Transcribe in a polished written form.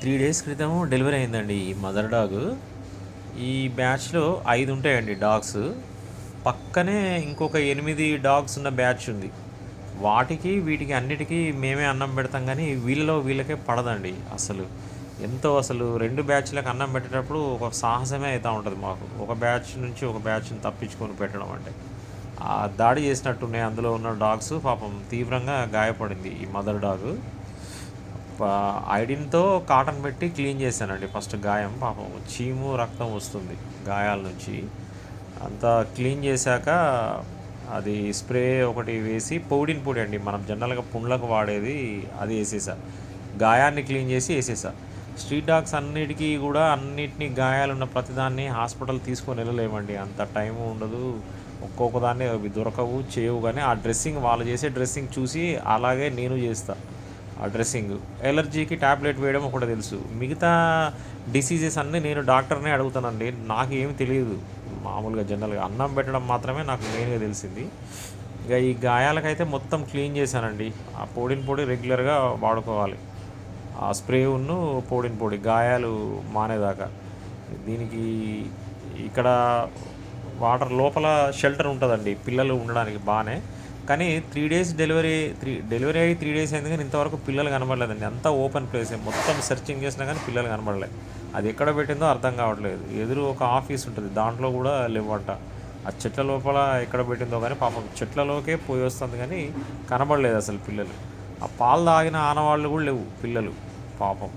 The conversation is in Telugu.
3 డేస్ క్రితం డెలివరీ అయిందండి ఈ మదర్ డాగ్. ఈ బ్యాచ్‌లో 5 ఉంటాయండి డాగ్స్. పక్కనే ఇంకొక 8 డాగ్స్ ఉన్న బ్యాచ్ ఉంది. వాటికి, వీటికి అన్నిటికి మేమే అన్నం పెడతాం గానీ, వీళ్ళలో వీళ్ళకే పడదండి అసలు. ఎంతో అసలు 2 బ్యాచ్‌లకి అన్నం పెట్టేటప్పుడు ఒక సాహసమే అయితా ఉంటది మాకు. ఒక బ్యాచ్ నుంచి ఒక బ్యాచ్‌ని తప్పించుకొని పెట్టడం అంటే. దాడి చేసినట్టున్నాయి అందులో ఉన్న డాగ్స్. పాపం తీవ్రంగా గాయపడింది ఈ మదర్ డాగ్. ఐడిన్‌తో కాటన్ పెట్టి క్లీన్ చేశానండి ఫస్ట్ గాయం. పాపం చీము, రక్తం వస్తుంది గాయాల నుంచి. అంతా క్లీన్ చేశాక అది స్ప్రే ఒకటి వేసి పౌడిన్ పొడి అండి మనం జనరల్‌గా పుండ్లకు వాడేది అది ఏసేసా. గాయాన్ని క్లీన్ చేసి ఏసేసా. స్ట్రీట్ డాగ్స్ అన్నిటికి కూడా అన్నిటిని గాయాలున్న ప్రతిదాన్ని హాస్పిటల్ తీసుకొని వెళ్ళలేమండి. అంత టైము ఉండదు. ఒక్కొక్క దాన్ని అవి దొరకవు, చేయవు గానీ ఆ డ్రెస్సింగ్ వాళ్ళు చేసే డ్రెస్సింగ్ చూసి అలాగే నేను చేస్తా. ఆ డ్రెస్సింగ్ ఎలర్జీకి ట్యాబ్లెట్ వేయడం ఒకటి తెలుసు. మిగతా డిసీజెస్ అన్నీ నేను డాక్టర్నే అడుగుతానండి. నాకు ఏమి తెలియదు. మామూలుగా జనరల్గా అన్నం పెట్టడం మాత్రమే నాకు మెయిన్గా తెలిసింది. ఇక ఈ గాయాలకైతే మొత్తం క్లీన్ చేశానండి. ఆ పొడిని పొడి రెగ్యులర్గా వాడుకోవాలి. ఆ స్ప్రే ఉన్ను పొడిని పొడి గాయాలు మానేదాకా. దీనికి ఇక్కడ వాటర్ లోపల షెల్టర్ ఉంటుందండి పిల్లలు ఉండడానికి బాగానే. కానీ 3 డేస్ డెలివరీ అయ్యి 3 డేస్ అయింది కానీ ఇంతవరకు పిల్లలు కనబడలేదండి. అంతా ఓపెన్ ప్లేసే, మొత్తం సెర్చింగ్ చేసినా కానీ పిల్లలు కనబడలేదు. అది ఎక్కడ పెట్టిందో అర్థం కావట్లేదు. ఎదురు ఒక ఆఫీస్ ఉంటుంది, దాంట్లో కూడా లేవంట. ఆ చెట్ల లోపల ఎక్కడ పెట్టిందో కానీ పాపం చెట్లలోకే పోయి వస్తుంది కానీ కనబడలేదు అసలు పిల్లలు. ఆ పాలు తాగిన ఆనవాళ్ళు కూడా లేవు పిల్లలు పాపం.